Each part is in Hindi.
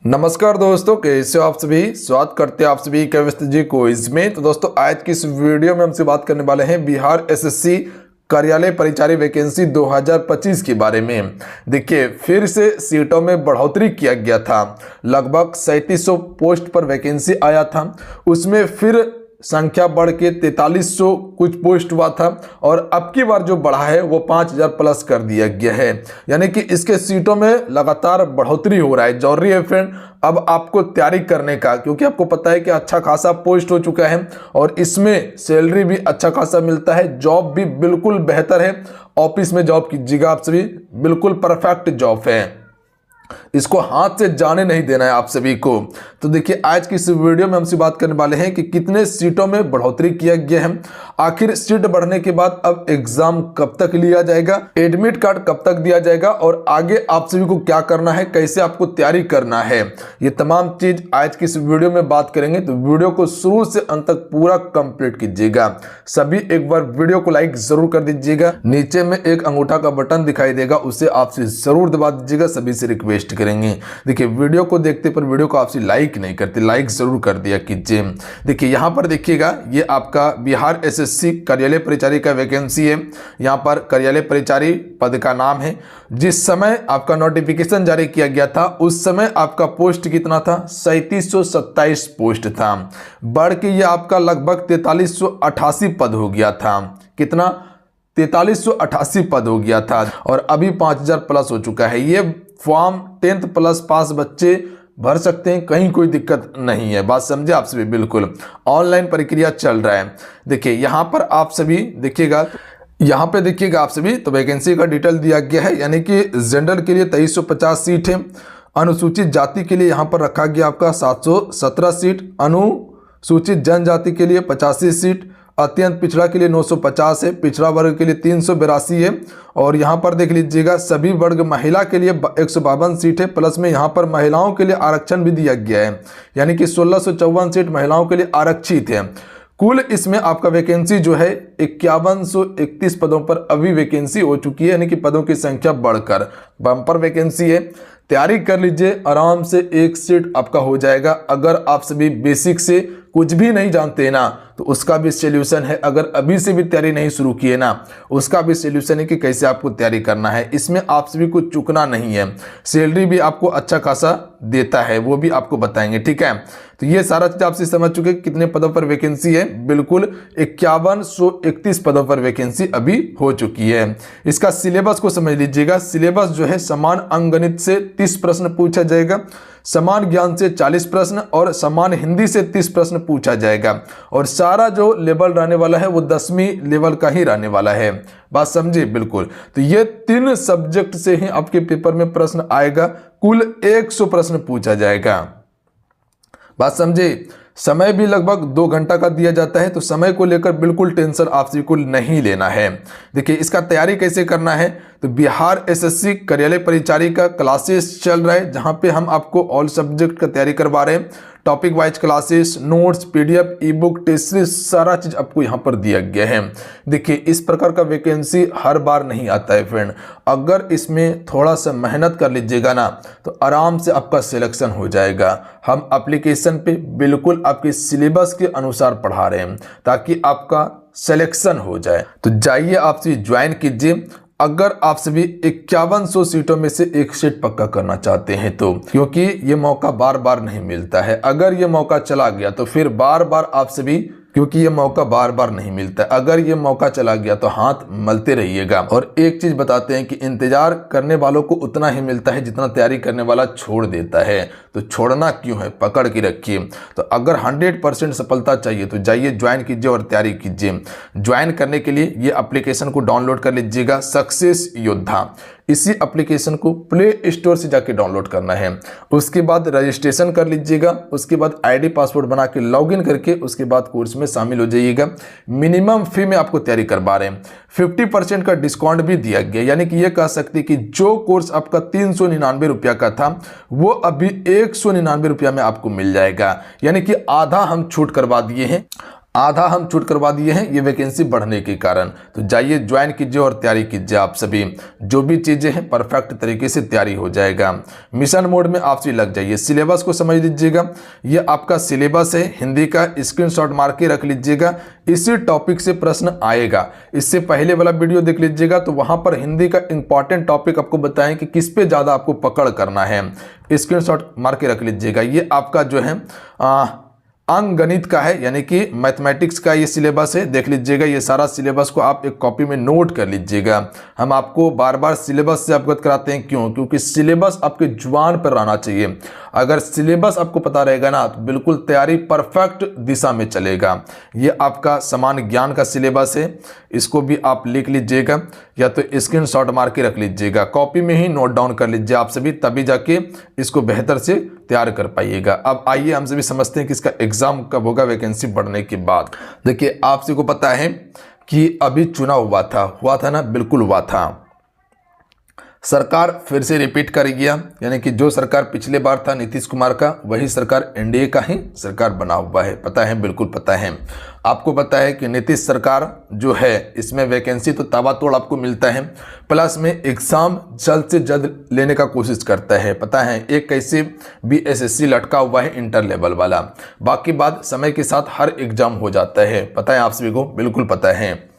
नमस्कार दोस्तों, कैसे हो आप सभी। स्वागत करते हैं आप सभी केमिस्ट जी को इसमें। तो दोस्तों आज की इस वीडियो में हमसे बात करने वाले हैं बिहार एसएससी कार्यालय परिचारी वैकेंसी 2025 के बारे में। देखिए, फिर से सीटों में बढ़ोतरी किया गया था। लगभग 3700 पोस्ट पर वैकेंसी आया था, उसमें फिर संख्या बढ़ के 4300 कुछ पोस्ट हुआ था और अब की बार जो बढ़ा है वो 5000 प्लस कर दिया गया है। यानी कि इसके सीटों में लगातार बढ़ोतरी हो रहा है। जरूरी है फ्रेंड अब आपको तैयारी करने का, क्योंकि आपको पता है कि अच्छा खासा पोस्ट हो चुका है और इसमें सैलरी भी अच्छा खासा मिलता है, जॉब भी बिल्कुल बेहतर है। ऑफिस में जॉब कीजिएगा आप सभी, बिल्कुल परफेक्ट जॉब है, इसको हाथ से जाने नहीं देना है आप सभी को। तो देखिए आज की इस वीडियो में हमसे बात करने वाले हैं कि कितने सीटों में बढ़ोतरी किया गया है, आखिर सीट बढ़ने के बाद अब एग्जाम कब तक लिया जाएगा, एडमिट कार्ड कब तक दिया जाएगा और आगे आप सभी को क्या करना है, कैसे आपको तैयारी करना है, ये तमाम चीज आज की इस वीडियो में बात करेंगे। तो वीडियो को शुरू से अंत तक पूरा कंप्लीट कीजिएगा। सभी एक बार वीडियो को लाइक जरूर कर दीजिएगा। नीचे में एक अंगूठा का बटन दिखाई देगा, उसे आपसे जरूर दबा दीजिएगा। सभी से रिक्वेस्ट करेंगे। देखिए वीडियो को देखते पर वीडियो को आपसे लाइक नहीं करते, लाइक जरूर कर दिया कीजिए। देखिए यहां पर देखिएगा, ये आपका बिहार एसएससी कार्यालय परिचारी का वैकेंसी है। यहां पर कार्यालय परिचारी पद का नाम है। जिस समय आपका नोटिफिकेशन जारी किया गया था उस समय आपका पोस्ट कितना था, 3727 पोस्ट था। बढ़ के ये आपका लगभग 4388 पद हो गया था। कितना, 4388 पद हो गया था और अभी 5000 प्लस हो चुका है। ये फॉर्म 10th प्लस पास बच्चे भर सकते हैं, कहीं कोई दिक्कत नहीं है। बात समझे आप सभी, बिल्कुल ऑनलाइन प्रक्रिया चल रहा है। देखिए यहाँ पर आप सभी देखिएगा, यहाँ पे देखिएगा आप सभी, तो वैकेंसी का डिटेल दिया गया है। यानी कि जनरल के लिए 2350 सीट है, अनुसूचित जाति के लिए यहाँ पर रखा गया आपका 717 सीट, अनुसूचित जनजाति के लिए 85 सीट, अत्यंत पिछड़ा के लिए 950 है, पिछड़ा वर्ग के लिए 382 है और यहाँ पर देख लीजिएगा सभी वर्ग महिला के लिए 152 सीट है। प्लस में यहाँ पर महिलाओं के लिए आरक्षण भी दिया गया है, यानी कि 1654 सीट महिलाओं के लिए आरक्षित है। कुल इसमें आपका वैकेंसी जो है 5131 पदों पर अभी वैकेंसी हो चुकी है, यानी कि पदों की संख्या बढ़कर बम्पर वैकेंसी है। तैयारी कर लीजिए, आराम से एक सीट आपका हो जाएगा। अगर आप सभी बेसिक से कुछ भी नहीं जानते ना तो उसका भी सॉल्यूशन है। अगर अभी से भी तैयारी नहीं शुरू किए ना, उसका भी सॉल्यूशन है कि कैसे आपको तैयारी करना है। इसमें आप सभी को चूकना नहीं है। सैलरी भी आपको अच्छा खासा देता है, वो भी आपको बताएंगे, ठीक है। तो ये सारा चीज आपसे समझ चुके कितने पदों पर वैकेंसी है। बिल्कुल 5131 पदों पर वैकेंसी अभी हो चुकी है। इसका सिलेबस को समझ लीजिएगा। सिलेबस जो है समान अंकगणित से 30 प्रश्न पूछा जाएगा, समान ज्ञान से 40 प्रश्न और समान हिंदी से 30 प्रश्न पूछा जाएगा और सारा जो लेवल रहने वाला है वो 10वीं लेवल का ही रहने वाला है। बात समझिए, बिल्कुल। तो ये 3 सब्जेक्ट से ही आपके पेपर में प्रश्न आएगा। कुल 100 प्रश्न पूछा जाएगा। बात समझे। समय भी लगभग 2 घंटा का दिया जाता है, तो समय को लेकर बिल्कुल टेंशन आप सभी को नहीं लेना है। देखिए इसका तैयारी कैसे करना है, तो बिहार एसएससी कार्यालय परिचारी का क्लासेस चल रहा है, जहां पे हम आपको ऑल सब्जेक्ट का तैयारी करवा रहे हैं। Topic wise classes, notes, PDF, e book, test series, सारा चीज आपको यहाँ पर दिया गया है। देखिए इस प्रकार का वैकेंसी हर बार नहीं आता है फ्रेंड। अगर इसमें थोड़ा सा मेहनत कर लीजिएगा ना तो आराम से आपका सिलेक्शन हो जाएगा। हम एप्लीकेशन पे बिल्कुल आपके सिलेबस के अनुसार पढ़ा रहे हैं ताकि आपका सिलेक्शन हो जाए। तो जाइए आप सभी ज्वाइन कीजिए। अगर आप सभी 5100 सीटों में से एक सीट पक्का करना चाहते हैं तो, क्योंकि ये मौका बार बार नहीं मिलता है। अगर ये मौका चला गया तो फिर बार बार आप सभी, क्योंकि ये मौका बार बार नहीं मिलता, अगर ये मौका चला गया तो हाथ मलते रहिएगा। और एक चीज बताते हैं कि इंतजार करने वालों को उतना ही मिलता है जितना तैयारी करने वाला छोड़ देता है। तो छोड़ना क्यों है, पकड़ के रखिए। तो अगर 100% सफलता चाहिए तो जाइए ज्वाइन कीजिए और तैयारी कीजिए। ज्वाइन करने के लिए ये एप्लीकेशन को डाउनलोड कर लीजिएगा, सक्सेस योद्धा। इसी एप्लीकेशन को प्ले स्टोर से जाके डाउनलोड करना है। उसके बाद रजिस्ट्रेशन कर लीजिएगा। उसके बाद आईडी पासवर्ड बना के लॉगिन करके उसके बाद कोर्स में शामिल हो जाइएगा। मिनिमम फी में आपको तैयारी करवा रहे हैं। 50% का डिस्काउंट भी दिया गया, यानी कि ये कह सकते हैं कि जो कोर्स आपका 399 रुपया का था वो अभी 199 रुपया में आपको मिल जाएगा, यानी कि आधा हम छूट करवा दिए हैं। आधा हम छूट करवा दिए हैं ये वैकेंसी बढ़ने के कारण। तो जाइए ज्वाइन कीजिए और तैयारी कीजिए। आप सभी जो भी चीज़ें हैं परफेक्ट तरीके से तैयारी हो जाएगा। मिशन मोड में आप सभी लग जाइए। सिलेबस को समझ लीजिएगा, ये आपका सिलेबस है हिंदी का, स्क्रीनशॉट मार के रख लीजिएगा। इसी टॉपिक से प्रश्न आएगा। इससे पहले वाला वीडियो देख लीजिएगा तो वहां पर हिंदी का इंपॉर्टेंट टॉपिक आपको बताएं कि किस पे ज़्यादा आपको पकड़ करना है। स्क्रीनशॉट मार के रख लीजिएगा। ये आपका जो है अंक गणित का है, यानी कि मैथमेटिक्स का ये सिलेबस है। देख लीजिएगा, ये सारा सिलेबस को आप एक कॉपी में नोट कर लीजिएगा। हम आपको बार बार सिलेबस से अवगत कराते हैं, क्यों? क्योंकि सिलेबस आपके जुबान पर रहना चाहिए। अगर सिलेबस आपको पता रहेगा ना तो बिल्कुल तैयारी परफेक्ट दिशा में चलेगा। ये आपका समान ज्ञान का सिलेबस है, इसको भी आप लिख लीजिएगा या तो स्क्रीनशॉट मार के रख लीजिएगा। कॉपी में ही नोट डाउन कर लीजिए आप सभी, तभी जाके इसको बेहतर से तैयार कर पाइएगा। अब आइए हम सभी समझते हैं कि इसका एग्जाम कब होगा वैकेंसी बढ़ने के बाद। देखिए, आप सभी को पता है कि अभी चुनाव हुआ था ना, बिल्कुल हुआ था। सरकार फिर से रिपीट कर गया, यानी कि जो सरकार पिछले बार था नीतीश कुमार का, वही सरकार एनडीए का ही सरकार बना हुआ है। पता है, बिल्कुल पता है। आपको पता है कि नीतीश सरकार जो है इसमें वैकेंसी तो ताबड़तोड़ आपको मिलता है, प्लस में एग्जाम जल्द से जल्द लेने का कोशिश करता है। पता है, एक कैसे BSSC लटका हुआ है इंटर लेवल वाला, बाकी बात समय के साथ हर एग्जाम हो जाता है। पता है आप सभी को, बिल्कुल पता है।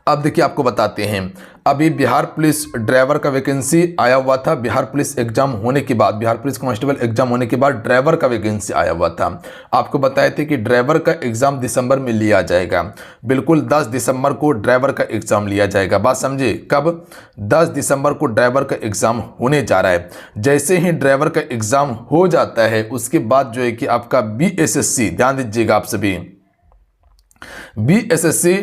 अब देखिए, आपको बताते हैं, अभी बिहार पुलिस ड्राइवर का वैकेंसी आया हुआ था। बिहार पुलिस एग्जाम होने के बाद, बिहार पुलिस कांस्टेबल एग्जाम होने के बाद ड्राइवर का वैकेंसी आया हुआ था। आपको बताए थे कि ड्राइवर का एग्जाम दिसंबर में लिया जाएगा। बिल्कुल 10 दिसंबर को ड्राइवर का एग्जाम लिया जाएगा। बात समझे, कब? 10 दिसंबर को ड्राइवर का एग्जाम होने जा रहा है। जैसे ही ड्राइवर का एग्जाम हो जाता है उसके बाद जो है कि आपका BSSC, ध्यान दीजिएगा आप सभी, BSSC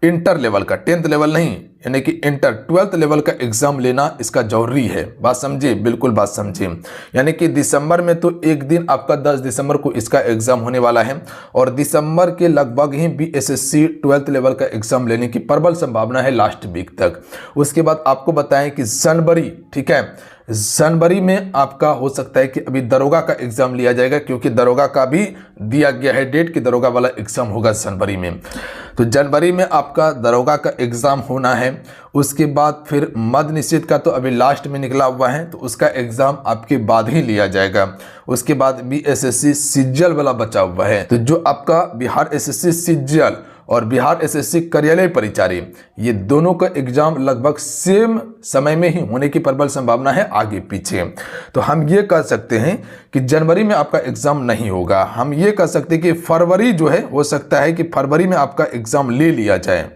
इंटर लेवल का, 10th लेवल नहीं, यानी कि इंटर 12th लेवल का एग्जाम लेना इसका जरूरी है। बात समझिए, बिल्कुल बात समझिए। यानी कि दिसंबर में तो एक दिन आपका 10 दिसंबर को इसका एग्जाम होने वाला है और दिसंबर के लगभग ही BSSC 12th लेवल का एग्जाम लेने की प्रबल संभावना है लास्ट वीक तक। उसके बाद आपको बताएं कि जनवरी, ठीक है, जनवरी में आपका हो सकता है कि अभी दरोगा का एग्जाम लिया जाएगा, क्योंकि दरोगा का भी दिया गया है डेट कि दरोगा वाला एग्जाम होगा जनवरी में। तो जनवरी में आपका दरोगा का एग्जाम होना है। उसके बाद फिर मद्य निषेध का तो अभी लास्ट में निकला हुआ है, तो उसका एग्जाम आपके बाद ही लिया जाएगा। उसके बाद BSSC सीजीएल वाला बचा हुआ है। तो जो आपका बिहार SSC सीजीएल और बिहार SSC कार्यालय परिचारी, ये दोनों का एग्जाम लगभग सेम समय में ही होने की प्रबल संभावना है, आगे पीछे। तो हम ये कह सकते हैं कि जनवरी में आपका एग्जाम नहीं होगा। हम ये कह सकते हैं कि फरवरी जो है, हो सकता है कि फरवरी में आपका एग्जाम ले लिया जाए।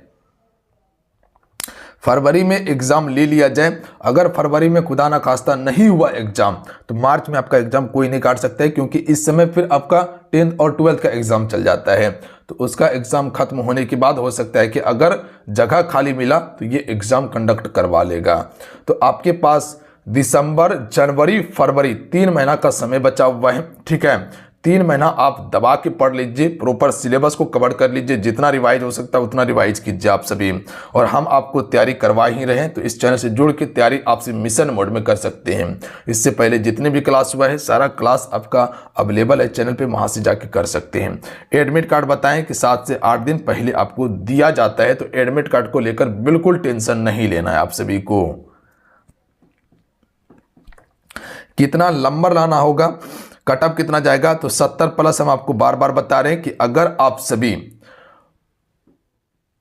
फरवरी में एग्जाम ले लिया जाए। अगर फरवरी में खुदा ना खास्ता नहीं हुआ एग्जाम तो मार्च में आपका एग्जाम कोई नहीं काट सकता है, क्योंकि इस समय फिर आपका 10th और 12th का एग्जाम चल जाता है। तो उसका एग्जाम खत्म होने के बाद हो सकता है कि अगर जगह खाली मिला तो ये एग्जाम कंडक्ट करवा लेगा। तो आपके पास दिसंबर, जनवरी, फरवरी 3 महीना का समय बचा हुआ है, ठीक है। 3 महीना आप दबा के पढ़ लीजिए, प्रॉपर सिलेबस को कवर कर लीजिए, जितना रिवाइज हो सकता है उतना रिवाइज कीजिए आप सभी। और हम आपको तैयारी करवा ही रहे हैं, तो इस चैनल से जुड़ के तैयारी आपसे मिशन मोड में कर सकते हैं। इससे पहले जितने भी क्लास हुआ है सारा क्लास आपका अवेलेबल है चैनल पे, वहां से जाके कर सकते हैं। एडमिट कार्ड बताएं कि 7 से 8 दिन पहले आपको दिया जाता है, तो एडमिट कार्ड को लेकर बिल्कुल टेंशन नहीं लेना है आप सभी को। कितना नंबर लाना होगा, कटअप कितना जाएगा, तो 70 प्लस हम आपको बार बार बता रहे हैं कि अगर आप सभी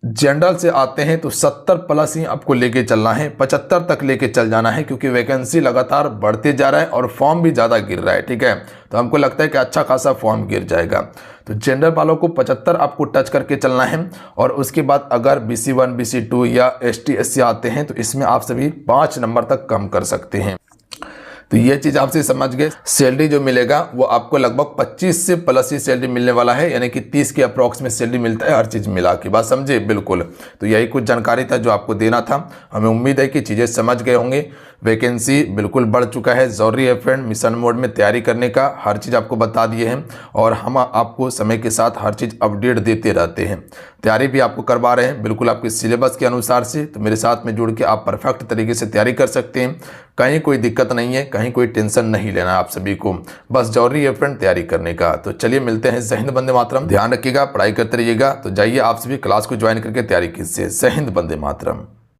जनरल से आते हैं तो 70 प्लस ही आपको लेके चलना है, 75 तक लेके चल जाना है, क्योंकि वैकेंसी लगातार बढ़ते जा रहा है और फॉर्म भी ज़्यादा गिर रहा है, ठीक है। तो हमको लगता है कि अच्छा खासा फॉर्म गिर जाएगा। तो जनरल वालों को 75 आपको टच करके चलना है। और उसके बाद अगर BC1, BC2 या ST SC आते हैं तो इसमें आप सभी 5 नंबर तक कम कर सकते हैं। तो ये चीज़ आपसे समझ गए। सैलरी जो मिलेगा वो आपको लगभग 25 से प्लस ही सैलरी मिलने वाला है, यानी कि 30 के अप्रॉक्स में सैलरी मिलता है हर चीज़ मिला के। बात समझे, बिल्कुल। तो यही कुछ जानकारी था जो आपको देना था। हमें उम्मीद है कि चीज़ें समझ गए होंगे। वैकेंसी बिल्कुल बढ़ चुका है, ज़रूरी है फ्रेंड मिशन मोड में तैयारी करने का। हर चीज़ आपको बता दिए हैं और हम आपको समय के साथ हर चीज़ अपडेट देते रहते हैं। तैयारी भी आपको करवा रहे हैं बिल्कुल आपके सिलेबस के अनुसार से। तो मेरे साथ में जुड़ के आप परफेक्ट तरीके से तैयारी कर सकते हैं। कहीं कोई दिक्कत नहीं है, कहीं कोई टेंशन नहीं लेना आप सभी को, बस जरूरी है फ्रेंड तैयारी करने का। तो चलिए मिलते हैं। जय हिंद वंदे मातरम। ध्यान रखिएगा, पढ़ाई करते रहिएगा। तो जाइए आप सभी क्लास को ज्वाइन करके तैयारी कीजिए। जय हिंद वंदे मातरम।